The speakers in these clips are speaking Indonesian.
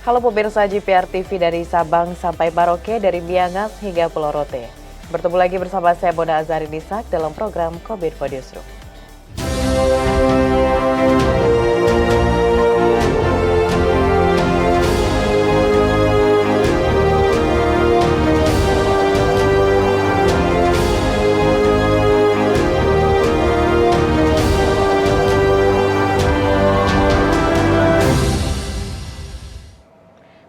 Halo pemirsa GPR TV dari Sabang sampai Maroke, dari Miangas hingga Pulau Rote. Bertemu lagi bersama saya Bona Azari Nisak dalam program Kominfo Newsroom.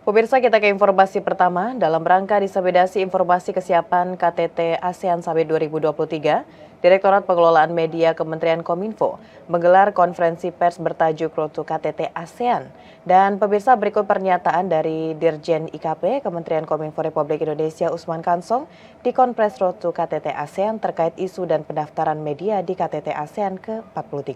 Pemirsa, kita ke informasi pertama. Dalam rangka diseminasi informasi kesiapan KTT ASEAN Summit 2023, Direktorat Pengelolaan Media Kementerian Kominfo menggelar konferensi pers bertajuk Road to KTT ASEAN. Dan pemirsa, berikut pernyataan dari Dirjen IKP Kementerian Kominfo Republik Indonesia Usman Kansong di Konferensi Road to KTT ASEAN terkait isu dan pendaftaran media di KTT ASEAN ke-43.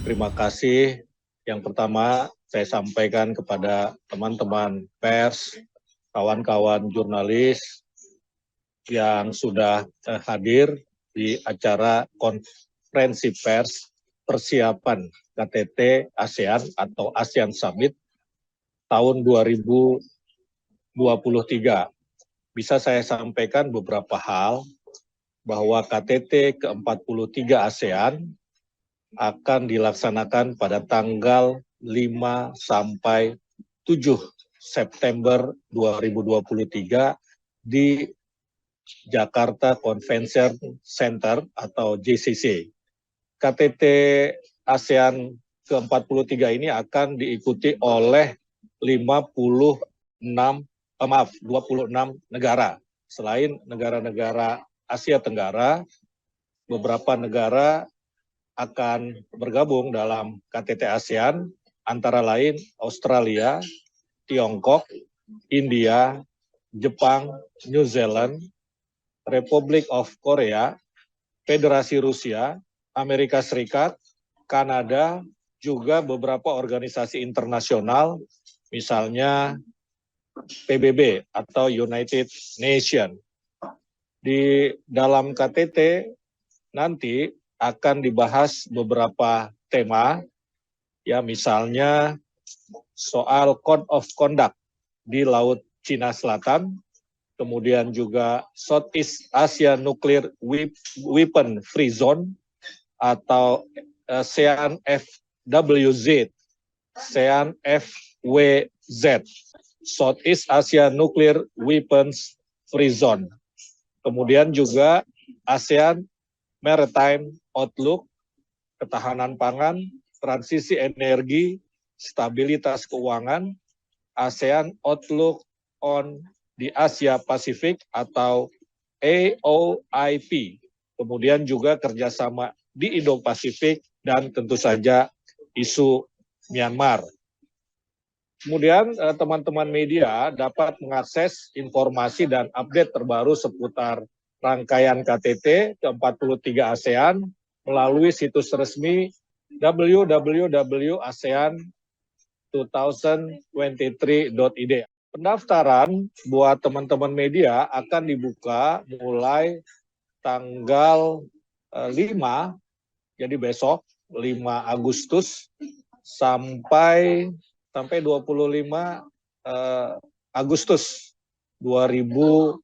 Terima kasih. Yang pertama, saya sampaikan kepada teman-teman pers, kawan-kawan jurnalis yang sudah hadir di acara konferensi pers persiapan KTT ASEAN atau ASEAN Summit tahun 2023. Bisa saya sampaikan beberapa hal bahwa KTT ke-43 ASEAN akan dilaksanakan pada tanggal 5 sampai 7 September 2023 di Jakarta Convention Center atau JCC. KTT ASEAN ke-43 ini akan diikuti oleh 26 negara. Selain negara-negara Asia Tenggara, beberapa negara akan bergabung dalam KTT ASEAN, antara lain Australia, Tiongkok, India, Jepang, New Zealand, Republic of Korea, Federasi Rusia, Amerika Serikat, Kanada, juga beberapa organisasi internasional, misalnya PBB atau United Nations. Di dalam KTT nanti akan dibahas beberapa tema, ya misalnya soal Code of Conduct di Laut Cina Selatan, kemudian juga Southeast Asia Nuclear Weapon Free Zone atau ASEAN FWZ, ASEAN FWZ, Southeast Asia Nuclear Weapons Free Zone. Kemudian juga ASEAN Maritime Outlook, ketahanan pangan, transisi energi, stabilitas keuangan, ASEAN Outlook on the Asia Pacific atau AOIP, kemudian juga kerjasama di Indo-Pasifik, dan tentu saja isu Myanmar. Kemudian teman-teman media dapat mengakses informasi dan update terbaru seputar rangkaian KTT ke-43 ASEAN melalui situs resmi www.asean2023.id. Pendaftaran buat teman-teman media akan dibuka mulai tanggal 5, jadi besok 5 Agustus sampai 25 Agustus 2023.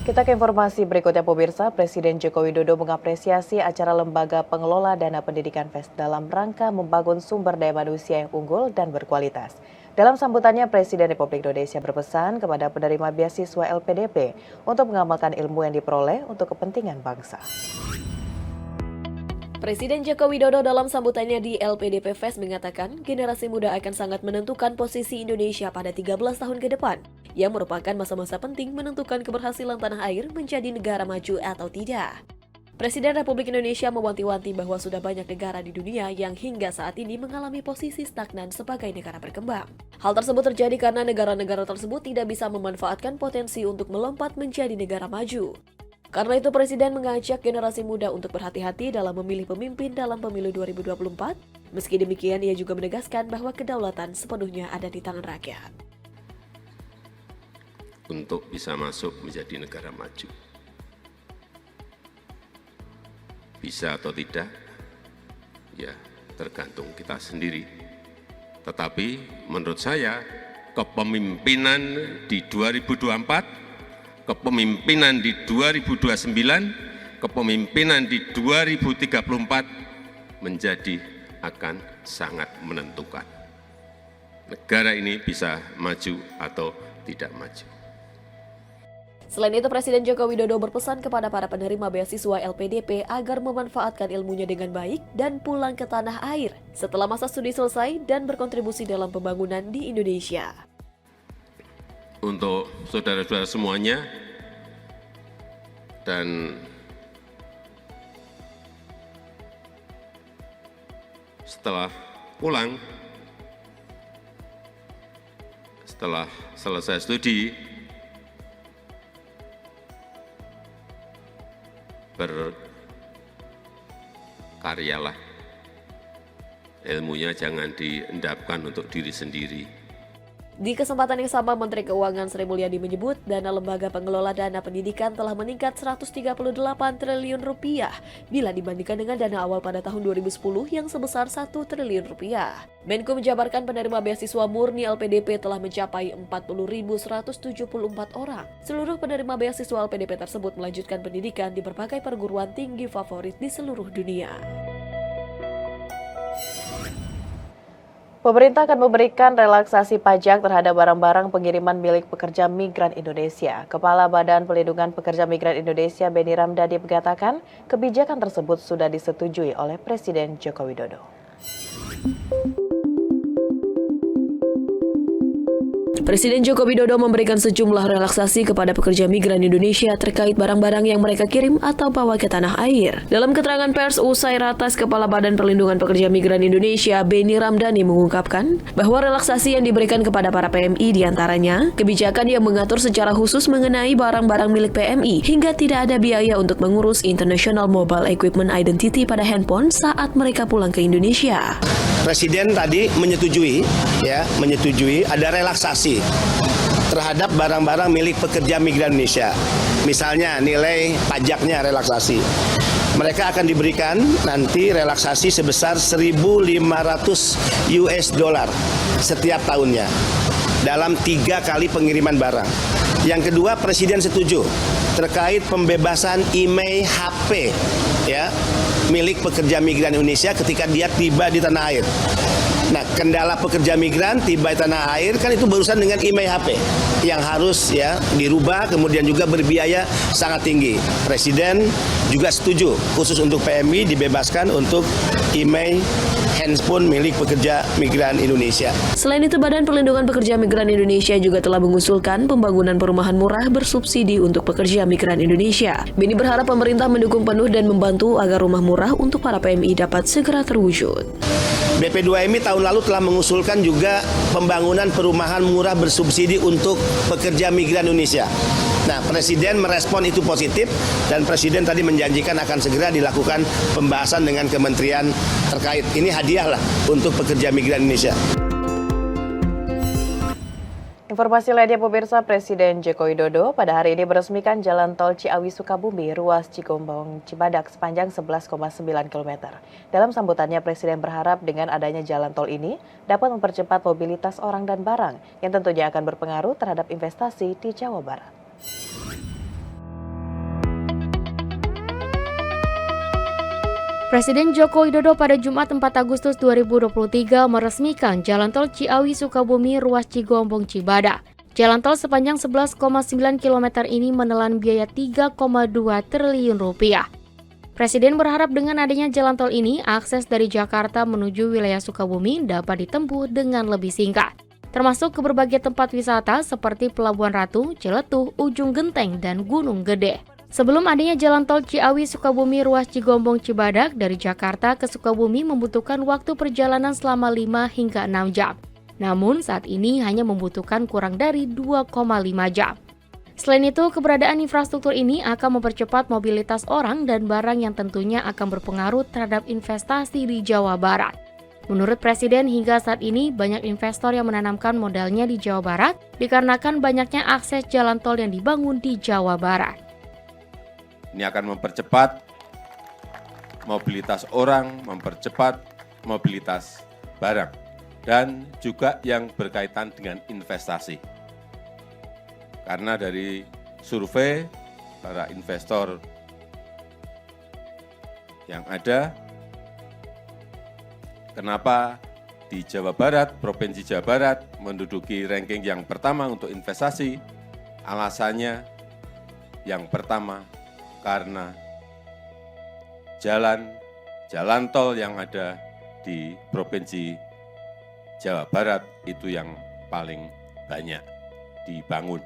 Kita ke informasi berikutnya pemirsa. Presiden Joko Widodo mengapresiasi acara Lembaga Pengelola Dana Pendidikan FES dalam rangka membangun sumber daya manusia yang unggul dan berkualitas. Dalam sambutannya, Presiden Republik Indonesia berpesan kepada penerima beasiswa LPDP untuk mengamalkan ilmu yang diperoleh untuk kepentingan bangsa. Presiden Joko Widodo dalam sambutannya di LPDP FES mengatakan generasi muda akan sangat menentukan posisi Indonesia pada 13 tahun ke depan, yang merupakan masa-masa penting menentukan keberhasilan tanah air menjadi negara maju atau tidak. Presiden Republik Indonesia mewanti-wanti bahwa sudah banyak negara di dunia yang hingga saat ini mengalami posisi stagnan sebagai negara berkembang. Hal tersebut terjadi karena negara-negara tersebut tidak bisa memanfaatkan potensi untuk melompat menjadi negara maju. Karena itu Presiden mengajak generasi muda untuk berhati-hati dalam memilih pemimpin dalam pemilu 2024. Meski demikian, ia juga menegaskan bahwa kedaulatan sepenuhnya ada di tangan rakyat. Untuk bisa masuk menjadi negara maju. Bisa atau tidak, ya tergantung kita sendiri. Tetapi menurut saya kepemimpinan di 2024, kepemimpinan di 2029, kepemimpinan di 2034 menjadi akan sangat menentukan. Negara ini bisa maju atau tidak maju. Selain itu, Presiden Joko Widodo berpesan kepada para penerima beasiswa LPDP agar memanfaatkan ilmunya dengan baik dan pulang ke tanah air setelah masa studi selesai dan berkontribusi dalam pembangunan di Indonesia. Untuk saudara-saudara semuanya dan setelah pulang, setelah selesai studi, berkaryalah, ilmunya jangan diendapkan untuk diri sendiri. Di kesempatan yang sama, Menteri Keuangan Sri Mulyani menyebut dana lembaga pengelola dana pendidikan telah meningkat 138 triliun rupiah bila dibandingkan dengan dana awal pada tahun 2010 yang sebesar 1 triliun rupiah. Menko menjabarkan penerima beasiswa murni LPDP telah mencapai 40.174 orang. Seluruh penerima beasiswa LPDP tersebut melanjutkan pendidikan di berbagai perguruan tinggi favorit di seluruh dunia. Pemerintah akan memberikan relaksasi pajak terhadap barang-barang pengiriman milik pekerja migran Indonesia. Kepala Badan Pelindungan Pekerja Migran Indonesia, Beni Ramdhani, mengatakan kebijakan tersebut sudah disetujui oleh Presiden Joko Widodo. Presiden Joko Widodo memberikan sejumlah relaksasi kepada pekerja migran Indonesia terkait barang-barang yang mereka kirim atau bawa ke tanah air. Dalam keterangan pers usai ratas, Kepala Badan Perlindungan Pekerja Migran Indonesia, Beni Ramdhani, mengungkapkan bahwa relaksasi yang diberikan kepada para PMI diantaranya kebijakan yang mengatur secara khusus mengenai barang-barang milik PMI hingga tidak ada biaya untuk mengurus International Mobile Equipment Identity pada handphone saat mereka pulang ke Indonesia. Presiden tadi menyetujui ada relaksasi terhadap barang-barang milik pekerja migran Indonesia. Misalnya nilai pajaknya relaksasi. Mereka akan diberikan nanti relaksasi sebesar 1.500 US dollar setiap tahunnya dalam 3 kali pengiriman barang. Yang kedua, Presiden setuju terkait pembebasan IMEI HP milik pekerja migran Indonesia ketika dia tiba di tanah air. Nah, kendala pekerja migran tiba di tanah air kan itu berurusan dengan IMEI HP yang harus dirubah, kemudian juga berbiaya sangat tinggi. Presiden juga setuju khusus untuk PMI dibebaskan untuk IMEI handphone milik pekerja migran Indonesia. Selain itu, Badan Perlindungan Pekerja Migran Indonesia juga telah mengusulkan pembangunan perumahan murah bersubsidi untuk pekerja migran Indonesia. Beni berharap pemerintah mendukung penuh dan membantu agar rumah murah untuk para PMI dapat segera terwujud. BP2MI tahun lalu telah mengusulkan juga pembangunan perumahan murah bersubsidi untuk pekerja migran Indonesia. Nah, Presiden merespon itu positif dan Presiden tadi menjanjikan akan segera dilakukan pembahasan dengan kementerian terkait. Ini hadiah lah untuk pekerja migran Indonesia. Informasi lainnya pemirsa, Presiden Joko Widodo pada hari ini meresmikan Jalan Tol Ciawi-Sukabumi ruas Cigombong-Cibadak sepanjang 11,9 km. Dalam sambutannya, Presiden berharap dengan adanya jalan tol ini dapat mempercepat mobilitas orang dan barang yang tentunya akan berpengaruh terhadap investasi di Jawa Barat. Presiden Joko Widodo pada Jumat 4 Agustus 2023 meresmikan Jalan Tol Ciawi-Sukabumi ruas Cigombong-Cibadak. Jalan tol sepanjang 11,9 km ini menelan biaya 3,2 triliun rupiah. Presiden berharap dengan adanya jalan tol ini, akses dari Jakarta menuju wilayah Sukabumi dapat ditempuh dengan lebih singkat, termasuk ke berbagai tempat wisata seperti Pelabuhan Ratu, Ciletuh, Ujung Genteng, dan Gunung Gede. Sebelum adanya jalan tol Ciawi-Sukabumi ruas Cigombong-Cibadak dari Jakarta ke Sukabumi membutuhkan waktu perjalanan selama 5 hingga 6 jam. Namun saat ini hanya membutuhkan kurang dari 2,5 jam. Selain itu, keberadaan infrastruktur ini akan mempercepat mobilitas orang dan barang yang tentunya akan berpengaruh terhadap investasi di Jawa Barat. Menurut Presiden, hingga saat ini banyak investor yang menanamkan modalnya di Jawa Barat dikarenakan banyaknya akses jalan tol yang dibangun di Jawa Barat. Ini akan mempercepat mobilitas orang, mempercepat mobilitas barang. dan juga yang berkaitan dengan investasi. Karena dari survei para investor yang ada, kenapa di Jawa Barat, Provinsi Jawa Barat menduduki ranking yang pertama untuk investasi? Alasannya yang pertama karena jalan tol yang ada di Provinsi Jawa Barat itu yang paling banyak dibangun.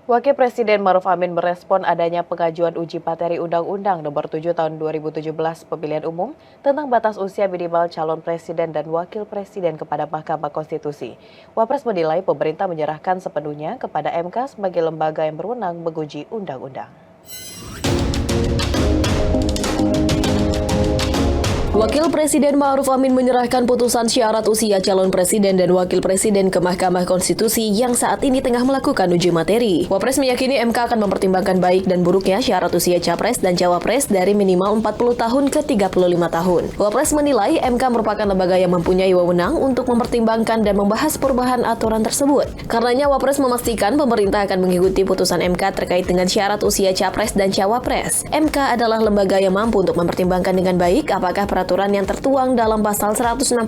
Wakil Presiden Maruf Amin merespon adanya pengajuan uji materi Undang-Undang Nomor 7 Tahun 2017 Pemilihan Umum tentang batas usia minimal calon presiden dan wakil presiden kepada Mahkamah Konstitusi. Wapres menilai pemerintah menyerahkan sepenuhnya kepada MK sebagai lembaga yang berwenang menguji undang-undang. Wakil Presiden Ma'ruf Amin menyerahkan putusan syarat usia calon presiden dan wakil presiden ke Mahkamah Konstitusi yang saat ini tengah melakukan uji materi. Wapres meyakini MK akan mempertimbangkan baik dan buruknya syarat usia capres dan cawapres dari minimal 40 tahun ke 35 tahun. Wapres menilai MK merupakan lembaga yang mempunyai wewenang untuk mempertimbangkan dan membahas perubahan aturan tersebut. Karenanya Wapres memastikan pemerintah akan mengikuti putusan MK terkait dengan syarat usia capres dan cawapres. MK adalah lembaga yang mampu untuk mempertimbangkan dengan baik apakah peraturan yang tertuang dalam pasal 169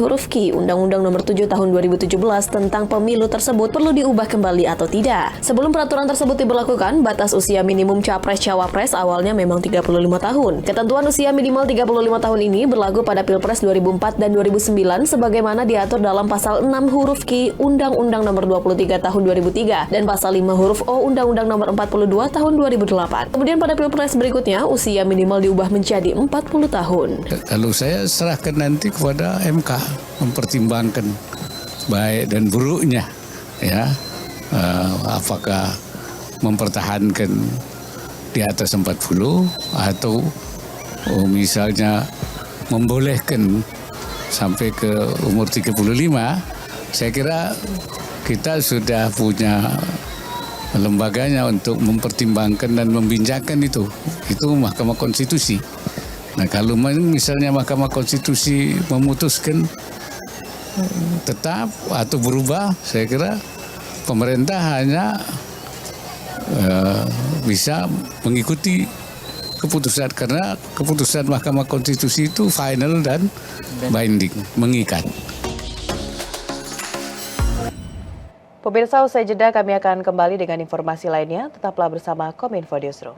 huruf Q Undang-Undang Nomor 7 Tahun 2017 tentang pemilu tersebut perlu diubah kembali atau tidak. Sebelum peraturan tersebut diberlakukan, batas usia minimum capres-cawapres awalnya memang 35 tahun. Ketentuan usia minimal 35 tahun ini berlaku pada Pilpres 2004 dan 2009 sebagaimana diatur dalam pasal 6 huruf Q Undang-Undang Nomor 23 Tahun 2003 dan pasal 5 huruf O Undang-Undang Nomor 42 Tahun 2008. Kemudian pada Pilpres berikutnya, usia minimal diubah menjadi 40 tahun. Kalau saya serahkan nanti kepada MK mempertimbangkan baik dan buruknya, ya, apakah mempertahankan di atas 40 atau misalnya membolehkan sampai ke umur 35. Saya kira kita sudah punya lembaganya untuk mempertimbangkan dan membincangkan itu Mahkamah Konstitusi. Nah, kalau misalnya Mahkamah Konstitusi memutuskan tetap atau berubah, saya kira pemerintah hanya bisa mengikuti keputusan, karena keputusan Mahkamah Konstitusi itu final dan binding, mengikat. Pemirsa, usai jeda kami akan kembali dengan informasi lainnya. Tetaplah bersama Kominfo Newsroom.